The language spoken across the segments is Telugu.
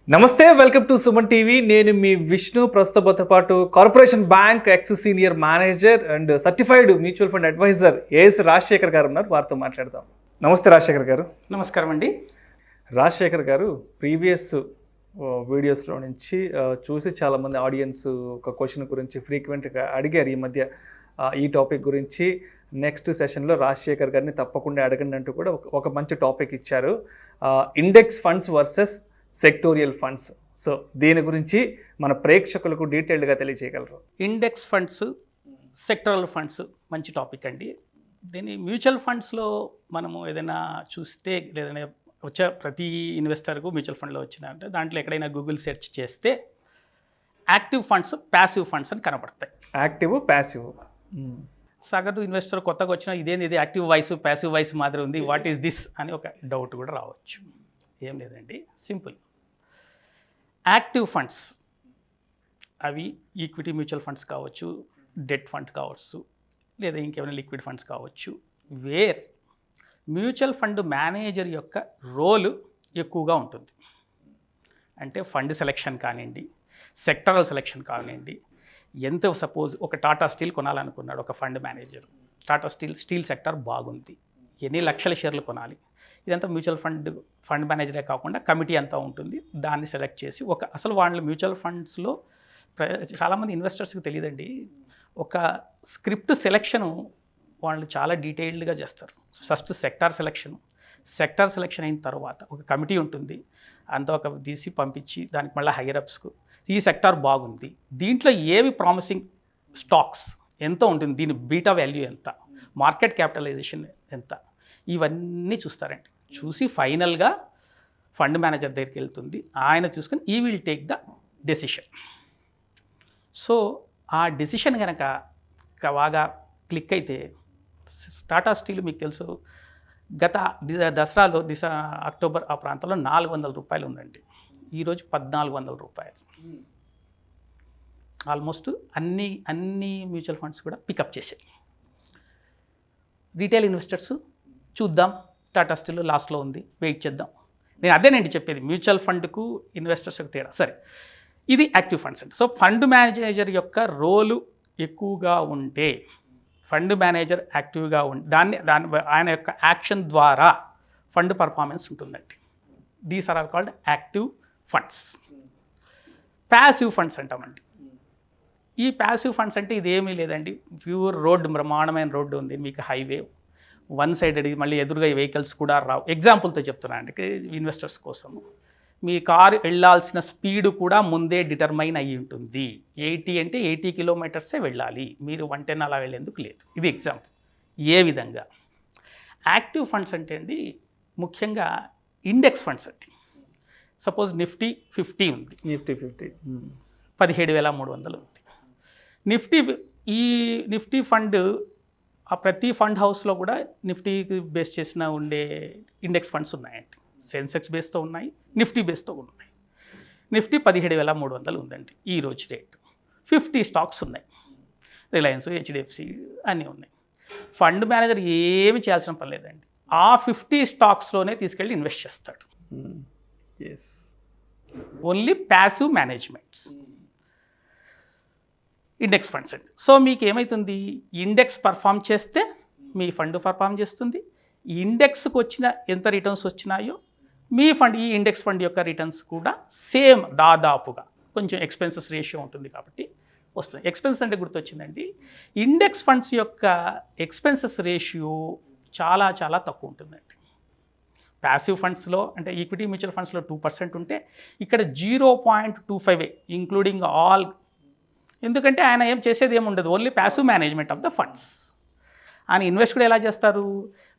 నమస్తే, వెల్కమ్ టు సుమన్ టీవీ. నేను మీ విష్ణు. ప్రస్తుతంతో పాటు corporation bank ex senior manager and certified mutual fund advisor A S Rajasekhar garu ఉన్నారు. వారితో మాట్లాడదాం. నమస్తే రాజశేఖర్ గారు. నమస్కారం అండి. రాజశేఖర్ గారు, ప్రీవియస్ వీడియోస్లో నుంచి చూసి చాలామంది ఆడియన్స్ ఒక క్వశ్చన్ గురించి ఫ్రీక్వెంట్గా అడిగారు ఈ మధ్య. ఈ టాపిక్ గురించి నెక్స్ట్ సెషన్లో రాజశేఖర్ గారిని తప్పకుండా అడగండి అంటూ కూడా ఒక మంచి టాపిక్ ఇచ్చారు. Index funds versus sectorial funds. So దీని గురించి మన ప్రేక్షకులకు డీటెయిల్డ్గా తెలియజేయగలరు? ఇండెక్స్ ఫండ్స్, సెక్టరల్ ఫండ్స్ మంచి టాపిక్ అండి. దీని మ్యూచువల్ ఫండ్స్లో మనము ఏదైనా చూస్తే, లేదంటే వచ్చే ప్రతి ఇన్వెస్టర్కు మ్యూచువల్ ఫండ్లో వచ్చిందంటే దాంట్లో ఎక్కడైనా గూగుల్ సెర్చ్ చేస్తే యాక్టివ్ ఫండ్స్, ప్యాసివ్ ఫండ్స్ అని కనబడతాయి. Active, passive. సగటు ఇన్వెస్టర్ కొత్తగా వచ్చిన ఇది యాక్టివ్ వాయిస్, ప్యాసివ్ వాయిస్ మాదిరి ఉంది, వాట్ ఈస్ దిస్ అని ఒక డౌట్ కూడా రావచ్చు. ఏం లేదండి, సింపుల్. యాక్టివ్ ఫండ్స్ అవి ఈక్విటీ మ్యూచువల్ ఫండ్స్ కావచ్చు, డెట్ ఫండ్ కావచ్చు, లేదా ఇంకేమైనా లిక్విడ్ ఫండ్స్ కావచ్చు, వేర్ మ్యూచువల్ ఫండ్ మేనేజర్ యొక్క రోలు ఎక్కువగా ఉంటుంది. అంటే ఫండ్ సెలెక్షన్ కానివ్వండి, సెక్టరల్ సెలెక్షన్ కానివ్వండి. ఎంత సపోజ్ ఒక టాటా స్టీల్ కొనాలనుకున్నాడు ఒక fund manager. Tata steel sector బాగుంది, ఎన్ని లక్షల షేర్లు కొనాలి, ఇదంతా మ్యూచువల్ ఫండ్ మేనేజరే కాకుండా కమిటీ అంతా ఉంటుంది. దాన్ని సెలెక్ట్ చేసి అసలు వాళ్ళ మ్యూచువల్ ఫండ్స్లో చాలామంది ఇన్వెస్టర్స్కి తెలియదండి, ఒక స్క్రిప్ట్ సెలెక్షను వాళ్ళు చాలా డీటెయిల్డ్గా చేస్తారు. ఫస్ట్ సెక్టార్ సెలెక్షన్ అయిన తర్వాత ఒక కమిటీ ఉంటుంది, అంతా ఒక తీసి పంపించి దానికి మళ్ళీ హైయరప్స్కు ఈ సెక్టార్ బాగుంది, దీంట్లో ఏవి ప్రామిసింగ్ స్టాక్స్ ఎంత ఉంటుంది, దీని బీటా వాల్యూ ఎంత, మార్కెట్ క్యాపిటలైజేషన్ ఎంత, ఇవన్నీ చూస్తారండి. చూసి ఫైనల్గా ఫండ్ మేనేజర్ దగ్గరికి వెళ్తుంది. ఆయన చూసుకొని ఈ will take the decision. So ఆ డెసిషన్ కనుక బాగా క్లిక్ అయితే, టాటా స్టీల్ మీకు తెలుసు గత దసరాలో అక్టోబర్ ఆ ప్రాంతంలో 400 రూపాయలు ఉందండి. ఈరోజు 1400 రూపాయలు. ఆల్మోస్ట్ అన్ని మ్యూచువల్ ఫండ్స్ కూడా పికప్ చేశాయి. రీటైల్ ఇన్వెస్టర్స్ చూద్దాం, టాటా స్టీల్ లాస్ట్లో ఉంది, వెయిట్ చేద్దాం. నేను అదేనండి చెప్పేది, మ్యూచువల్ ఫండ్కు ఇన్వెస్టర్స్కి తేడా. సరే, ఇది యాక్టివ్ ఫండ్స్ అండి. సో ఫండ్ మేనేజర్ యొక్క రోలు ఎక్కువగా ఉంటే, ఫండ్ మేనేజర్ యాక్టివ్గా దాన్ని ఆయన యొక్క యాక్షన్ ద్వారా ఫండ్ పర్ఫార్మెన్స్ ఉంటుందండి. These are called active funds. Passive funds అంటామండి. ఈ ప్యాసివ్ ఫండ్స్ అంటే ఇదేమీ లేదండి, ప్యూర్ రోడ్డు, బ్రహ్మాండమైన రోడ్డు ఉంది మీకు, హైవే వన్ సైడెడ్, మళ్ళీ ఎదురుగా వెహికల్స్ కూడా రావు. ఎగ్జాంపుల్తో చెప్తున్నాను అండి ఇన్వెస్టర్స్ కోసము. మీ కారు వెళ్ళాల్సిన స్పీడు కూడా ముందే డిటర్మైన్ అయ్యి ఉంటుంది. 80 అంటే 80 కిలోమీటర్సే వెళ్ళాలి, మీరు 110 అలా వెళ్ళేందుకు లేదు. ఇది ఎగ్జాంపుల్. ఏ విధంగా యాక్టివ్ ఫండ్స్ అంటే అండి, ముఖ్యంగా ఇండెక్స్ ఫండ్స్ అండి. సపోజ్ నిఫ్టీ 50 ఉంది, నిఫ్టీ 50 17,300 ఉంది. ఈ నిఫ్టీ ఫండ్ ప్రతి ఫండ్ హౌస్లో కూడా నిఫ్టీకి బేస్ చేసిన ఉండే ఇండెక్స్ ఫండ్స్ ఉన్నాయండి. సెన్సెక్స్ బేస్తో ఉన్నాయి, నిఫ్టీ బేస్తో ఉన్నాయి. నిఫ్టీ 17,300 ఉందండి ఈ రోజు రేట్. 50 స్టాక్స్ ఉన్నాయి, రిలయన్స్, హెచ్డిఎఫ్సి అన్నీ ఉన్నాయి. ఫండ్ మేనేజర్ ఏమి చేయాల్సిన పని లేదండి, ఆ 50 స్టాక్స్లోనే తీసుకెళ్ళి ఇన్వెస్ట్ చేస్తాడు. Only passive managements index funds అండి. సో మీకు ఏమవుతుంది, ఇండెక్స్ పర్ఫామ్ చేస్తే మీ ఫండ్ పర్ఫామ్ చేస్తుంది. ఇండెక్స్కి వచ్చిన ఎంత రిటర్న్స్ వచ్చినాయో మీ ఫండ్, ఈ ఇండెక్స్ ఫండ్ యొక్క రిటర్న్స్ కూడా సేమ్ దాదాపుగా. కొంచెం ఎక్స్పెన్సెస్ రేషియో ఉంటుంది కాబట్టి వస్తుంది. ఎక్స్పెన్సెస్ అంటే గుర్తొచ్చిందండి, ఇండెక్స్ ఫండ్స్ యొక్క ఎక్స్పెన్సెస్ రేషియో చాలా చాలా తక్కువ ఉంటుందండి. ప్యాసివ్ ఫండ్స్లో అంటే ఈక్విటీ మ్యూచువల్ ఫండ్స్లో 2% ఉంటే ఇక్కడ 0.25 ఇంక్లూడింగ్ ఆల్. ఎందుకంటే ఆయన ఏం చేసేది ఏమి ఉండదు, only passive management of the funds. ఆయన ఇన్వెస్ట్ కూడా ఎలా చేస్తారు,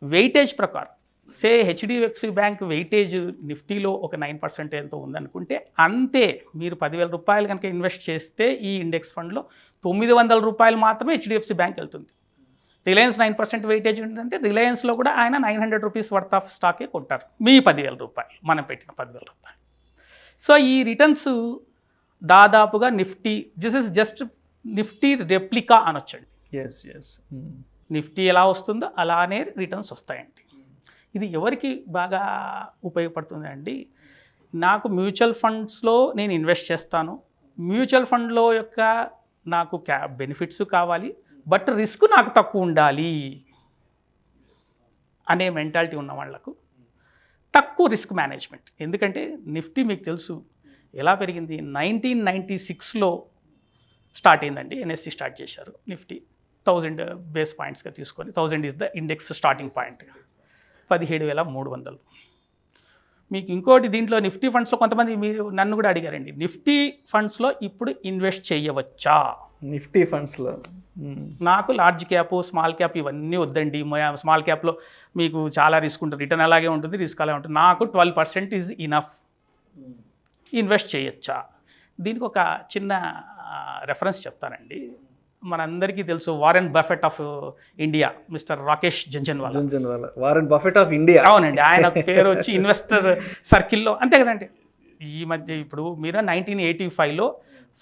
వెయిటేజ్ ప్రకారం. సే హెచ్డిఎఫ్సి బ్యాంక్ వెయిటేజ్ నిఫ్టీలో ఒక 9% ఎంతో ఉందనుకుంటే, అంతే మీరు 10,000 రూపాయలు కనుక ఇన్వెస్ట్ చేస్తే ఈ ఇండెక్స్ ఫండ్లో 900 రూపాయలు మాత్రమే హెచ్డిఎఫ్సి బ్యాంక్ వెళ్తుంది. రిలయన్స్ 9% వెయిటేజ్ ఉంటుందంటే రిలయన్స్లో కూడా ఆయన 900 రూపీస్ వర్త్ ఆఫ్ స్టాకే కొంటారు, మీ 10,000 రూపాయలు, మనం పెట్టిన 10,000 రూపాయలు. సో ఈ రిటర్న్స్ దాదాపుగా Nifty, this is just Nifty replica అనొచ్చండి. నిఫ్టీ ఎలా వస్తుందో అలానే రిటర్న్స్ వస్తాయండి. ఇది ఎవరికి బాగా ఉపయోగపడుతుంది అండి, నాకు మ్యూచువల్ ఫండ్స్లో నేను ఇన్వెస్ట్ చేస్తాను, మ్యూచువల్ ఫండ్లో యొక్క నాకు బెనిఫిట్స్ కావాలి, బట్ రిస్క్ నాకు తక్కువ ఉండాలి అనే మెంటాలిటీ ఉన్న వాళ్ళకు తక్కువ రిస్క్ మేనేజ్మెంట్. ఎందుకంటే నిఫ్టీ మీకు తెలుసు ఎలా పెరిగింది. 1996లో స్టార్ట్ అయిందండి, ఎన్ఎస్సి స్టార్ట్ చేశారు. నిఫ్టీ 1000 బేస్ పాయింట్స్గా తీసుకొని 1000 is the index starting point, 17,300. మీకు ఇంకోటి దీంట్లో నిఫ్టీ ఫండ్స్లో కొంతమంది మీరు నన్ను కూడా అడిగారండి, నిఫ్టీ ఫండ్స్లో ఇప్పుడు ఇన్వెస్ట్ చేయవచ్చా? నిఫ్టీ ఫండ్స్లో నాకు లార్జ్ క్యాప్ స్మాల్ క్యాప్ ఇవన్నీ వద్దండి. స్మాల్ క్యాప్లో మీకు చాలా రిస్క్ ఉంటుంది, రిటర్న్ అలాగే ఉంటుంది, రిస్క్ అలాగే ఉంటుంది. నాకు 12% ఈజ్ ఇనఫ్, ఇన్వెస్ట్ చేయొచ్చా? దీనికి ఒక చిన్న రెఫరెన్స్ చెప్తానండి. మనందరికీ తెలుసు Warren Buffett of India, mister Rakesh Jhunjhunwala. Warren Buffett of India, అవునండి. ఆయన పేరు వచ్చి ఇన్వెస్టర్ సర్కిల్లో అంతే కదండి. ఈ మధ్య ఇప్పుడు మీరు 1985లో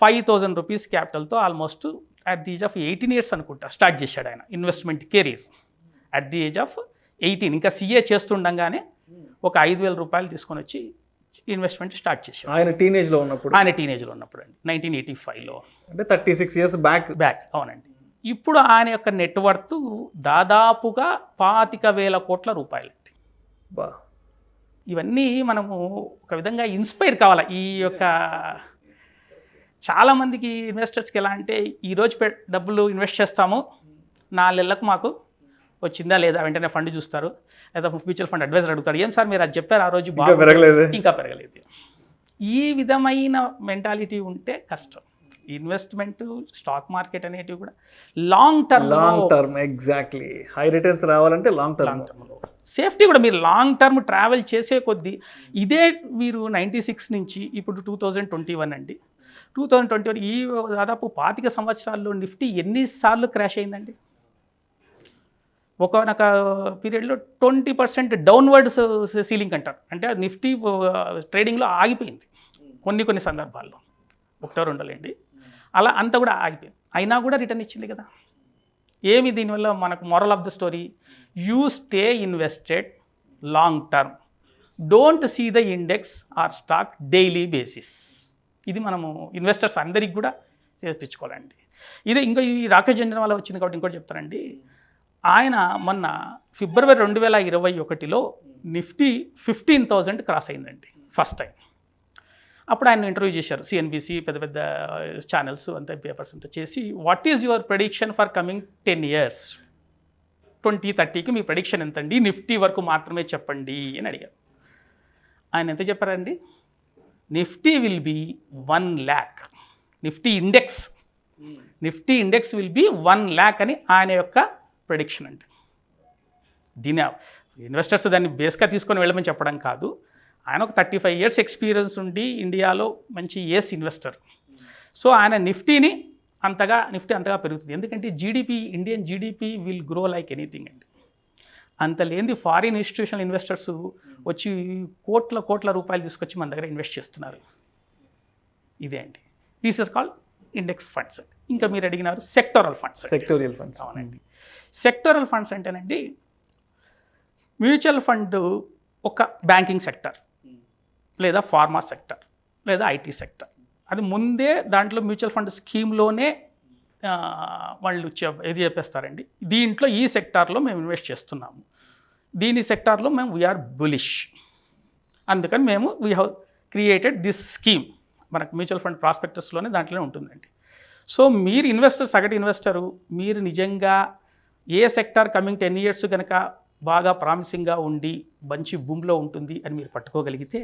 5,000 రూపీస్ క్యాపిటల్తో almost at the age of 18 years అనుకుంటా స్టార్ట్ చేశాడు ఆయన investment career. At the age of 18, ఇంకా సిఏ చేస్తుండగానే ఒక 5,000 రూపాయలు తీసుకొని వచ్చి ఇన్వెస్ట్మెంట్ స్టార్ట్ చేశాడు. ఆయన టీనేజ్లో ఉన్నప్పుడు అండి 1985లో, అంటే 36 years బ్యాక్. అవునండి. ఇప్పుడు ఆయన యొక్క నెట్వర్త్ దాదాపుగా 25,000 కోట్ల రూపాయలండి. ఇవన్నీ మనము ఒక విధంగా ఇన్స్పైర్ కావాలి. ఈ యొక్క చాలామందికి ఇన్వెస్టర్స్కి ఎలా అంటే, ఈరోజు డబ్బులు ఇన్వెస్ట్ చేస్తాము, 4 నెలలకు మాకు వచ్చిందా లేదా వెంటనే ఫండ్ చూస్తారు, లేదా మ్యూచువల్ ఫండ్ అడ్వైజర్ అడుగుతాడు, ఏం సార్ మీరు అది చెప్పారు ఆ రోజు ఇంకా పెరగలేదు. ఈ విధమైన మెంటాలిటీ ఉంటే కష్టం. ఇన్వెస్ట్మెంట్ స్టాక్ మార్కెట్ అనేటివి కూడా long term exactly high returns రావాలంటే లాంగ్ టర్మ్లో సేఫ్టీ కూడా. మీరు లాంగ్ టర్మ్ ట్రావెల్ చేసే కొద్దీ ఇదే మీరు 96 నుంచి ఇప్పుడు 2021 అండి, 2021 ఈ దాదాపు 25 సంవత్సరాల్లో నిఫ్టీ ఎన్నిసార్లు క్రాష్ అయిందండి. ఒకనొక పీరియడ్లో 20% డౌన్వర్డ్ సీలింగ్ అంటారు, అంటే నిఫ్టీ ట్రేడింగ్లో ఆగిపోయింది కొన్ని సందర్భాల్లో, 1-2 లేండి, అలా అంతా కూడా ఆగిపోయింది. అయినా కూడా రిటర్న్ ఇచ్చింది కదా. ఏమి దీనివల్ల మనకు moral of the story, you stay invested long term, don't see the index or stock daily basis. ఇది మనము ఇన్వెస్టర్స్ అందరికి కూడా చేర్పించుకోవాలండి. ఇదే ఇంకా ఈ రాకేష్ జంజన్వాలా వచ్చింది కాబట్టి ఇంకోటి చెప్తానండి. ఆయన మొన్న ఫిబ్రవరి 2021లో నిఫ్టీ 15,000 క్రాస్ అయిందండి ఫస్ట్ టైం. అప్పుడు ఆయన ఇంటర్వ్యూ చేశారు, సిఎన్బిసి పెద్ద ఛానల్స్ అంతా పేపర్స్ అంతా చేసి, what is your prediction for coming 10 years, 2030కి మీ ప్రెడిక్షన్ ఎంతండి, నిఫ్టీ వరకు మాత్రమే చెప్పండి అని అడిగారు. ఆయన ఎంత చెప్పారండి, Nifty will be 1 lakh, Nifty index will be 1 lakh అని ఆయన యొక్క ప్రెడిక్షన్ అండి. దీని ఇన్వెస్టర్స్ దాన్ని బేస్గా తీసుకొని వెళ్ళమని చెప్పడం కాదు. ఆయన ఒక 35 years ఎక్స్పీరియన్స్ ఉండి ఇండియాలో మంచి ఏస్ ఇన్వెస్టర్. సో ఆయన నిఫ్టీ అంతగా పెరుగుతుంది. ఎందుకంటే Indian GDP will grow like anything అండి. అంత లేనిది ఫారిన్ ఇన్స్టిట్యూషనల్ ఇన్వెస్టర్స్ వచ్చి కోట్ల రూపాయలు తీసుకొచ్చి మన దగ్గర ఇన్వెస్ట్ చేస్తున్నారు. ఇదే అండి, these are called index funds. ఇంకా మీరు అడిగినారు సెక్టోరల్ ఫండ్స్. అవునండి, సెక్టోరల్ ఫండ్స్ అంటేనండి, మ్యూచువల్ ఫండ్ ఒక బ్యాంకింగ్ సెక్టర్, లేదా ఫార్మా సెక్టర్, లేదా ఐటీ సెక్టర్, అది ముందే దాంట్లో మ్యూచువల్ ఫండ్ స్కీమ్లోనే వాళ్ళు ఇది చెప్పేస్తారండి, దీంట్లో ఈ సెక్టార్లో మేము ఇన్వెస్ట్ చేస్తున్నాము, దీని సెక్టార్లో మేము వీఆర్ బులిష్, అందుకని మేము we have created this scheme. మనకు మ్యూచువల్ ఫండ్ ప్రాస్పెక్టస్లోనే దాంట్లోనే ఉంటుందండి. సో మీరు సగటు ఇన్వెస్టరు, మీరు నిజంగా ఏ సెక్టార్ కమింగ్ 10 years కనుక బాగా ప్రామిసింగ్గా ఉండి మంచి భూమిలో ఉంటుంది అని మీరు పట్టుకోగలిగితే,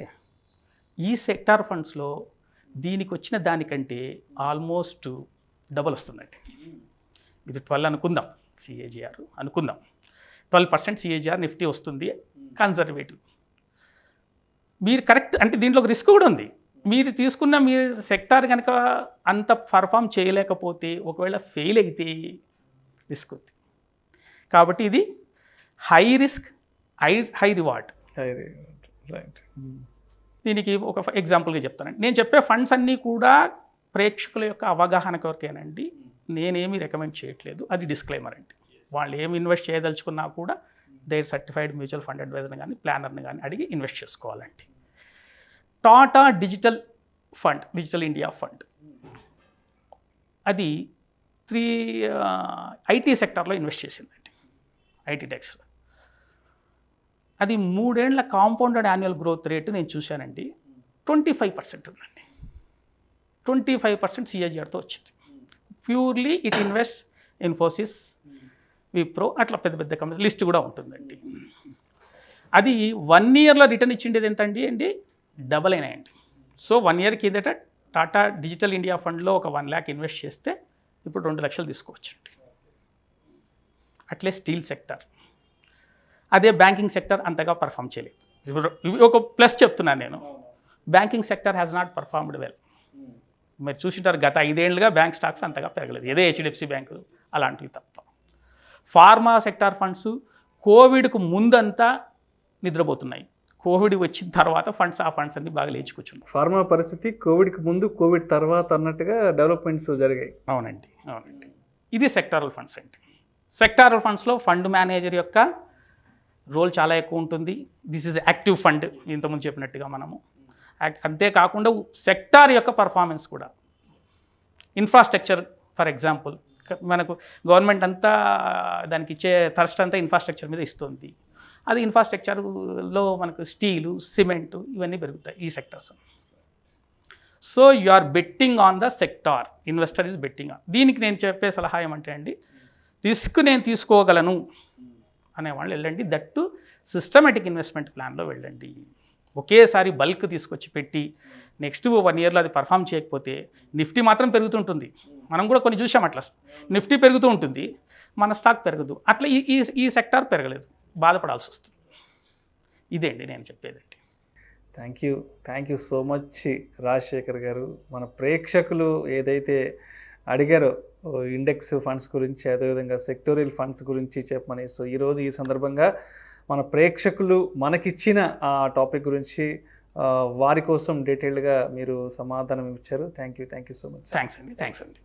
ఈ సెక్టార్ ఫండ్స్లో దీనికి వచ్చిన దానికంటే ఆల్మోస్ట్ డబల్ వస్తుందండి. ఇది 12 అనుకుందాం, సిఏజిఆర్ అనుకుందాం, 12% సిఏజిఆర్ నిఫ్టీ వస్తుంది కన్జర్వేటివ్. మీరు కరెక్ట్ అంటే దీంట్లో ఒక రిస్క్ కూడా ఉంది. మీరు తీసుకున్న మీరు సెక్టార్ కనుక అంత పర్ఫామ్ చేయలేకపోతే, ఒకవేళ ఫెయిల్ అయితే రిస్క్ ఉంది. కాబట్టి ఇది high risk high reward. Right. దీనికి ఒక ఎగ్జాంపుల్గా చెప్తానండి. నేను చెప్పే ఫండ్స్ అన్నీ కూడా ప్రేక్షకుల యొక్క అవగాహన కొరకేనండి, నేనేమి రికమెండ్ చేయట్లేదు, అది డిస్క్లైమర్ అండి. వాళ్ళు ఏమి ఇన్వెస్ట్ చేయదలుచుకున్నా కూడా దేర్ సర్టిఫైడ్ మ్యూచువల్ ఫండ్ అడ్వైజర్ని కానీ ప్లానర్ని కానీ అడిగి ఇన్వెస్ట్ చేసుకోవాలండి. టాటా డిజిటల్ ఇండియా ఫండ్, అది ఐటీ సెక్టార్లో ఇన్వెస్ట్ చేసిందండి, ఐటీ టెక్స్లో. అది 3 ఏళ్ల కాంపౌండెడ్ యాన్యువల్ గ్రోత్ రేటు నేను చూశానండి, 25% ఉందండి. 25% CAGRతో వచ్చింది. Purely it invest Infosys, Wipro, అట్లా పెద్ద పెద్ద కంపెనీస్ లిస్ట్ కూడా ఉంటుందండి. అది 1 ఇయర్లో రిటర్న్ ఇచ్చిండేది ఏంటండి డబల్ అయినాయండి. సో 1 ఇయర్ కిందట టాటా డిజిటల్ ఇండియా ఫండ్లో ఒక 1 lakh ఇన్వెస్ట్ చేస్తే ఇప్పుడు 2 లక్షలు తీసుకోవచ్చండి. అట్లే స్టీల్ సెక్టర్, అదే బ్యాంకింగ్ సెక్టర్ అంతగా పర్ఫామ్ చేయలేదు. ఒక ప్లస్ చెప్తున్నాను నేను, banking sector has not performed well. మీరు చూసింటారు గత 5 ఏళ్ళుగా బ్యాంక్ స్టాక్స్ అంతగా పెరగలేదు, ఏదో HDFC బ్యాంకు అలాంటివి తప్ప. ఫార్మా సెక్టార్ ఫండ్స్ కోవిడ్కు ముందంతా నిద్రపోతున్నాయి, కోవిడ్ వచ్చిన తర్వాత ఆ ఫండ్స్ అన్ని బాగా లేచి కూర్చున్నాయి. ఫార్మా పరిస్థితి కోవిడ్కి ముందు కోవిడ్ తర్వాత అన్నట్టుగా డెవలప్మెంట్స్ జరిగాయి. అవునండి. ఇది సెక్టారల్ ఫండ్స్ అండి. సెక్టారల్ ఫండ్స్లో ఫండ్ మేనేజర్ యొక్క రోల్ చాలా ఎక్కువ ఉంటుంది. దిస్ ఈజ్ యాక్టివ్ ఫండ్, ఇంతకుముందు చెప్పినట్టుగా మనము. అంతేకాకుండా సెక్టార్ యొక్క పర్ఫార్మెన్స్ కూడా, ఇన్ఫ్రాస్ట్రక్చర్ ఫర్ ఎగ్జాంపుల్, మనకు గవర్నమెంట్ అంతా దానికి ఇచ్చే థర్స్ట్ అంతా ఇన్ఫ్రాస్ట్రక్చర్ మీద ఇస్తుంది. అది ఇన్ఫ్రాస్ట్రక్చర్లో మనకు స్టీలు, సిమెంటు ఇవన్నీ పెరుగుతాయి ఈ sectors. So you are betting on the sector, investor is betting on. దీనికి నేను చెప్పే సలహా ఏమంటే అండి, రిస్క్ నేను తీసుకోగలను అనేవాళ్ళు వెళ్ళండి, దట్టు సిస్టమేటిక్ ఇన్వెస్ట్మెంట్ ప్లాన్లో వెళ్ళండి. ఒకేసారి బల్క్ తీసుకొచ్చి పెట్టి నెక్స్ట్ 1 ఇయర్లో అది పర్ఫామ్ చేయకపోతే నిఫ్టీ మాత్రం పెరుగుతుంటుంది. మనం కూడా కొన్ని చూసాం, అట్లా నిఫ్టీ పెరుగుతూ ఉంటుంది, మన స్టాక్ పెరగదు. అట్లా ఈ సెక్టార్ పెరగలేదు, బాధపడాల్సి వస్తుంది. ఇదే అండి నేను చెప్పేదండి. Thank you so much Rajasekhar గారు. మన ప్రేక్షకులు ఏదైతే అడిగారో ఇండెక్స్ ఫండ్స్ గురించి, అదేవిధంగా సెక్టోరియల్ ఫండ్స్ గురించి చెప్పమని, సో ఈరోజు ఈ సందర్భంగా మన ప్రేక్షకులు మనకిచ్చిన ఆ టాపిక్ గురించి వారి కోసం డీటెయిల్డ్గా మీరు సమాధానం ఇచ్చారు. Thank you so much. Thanks అండి.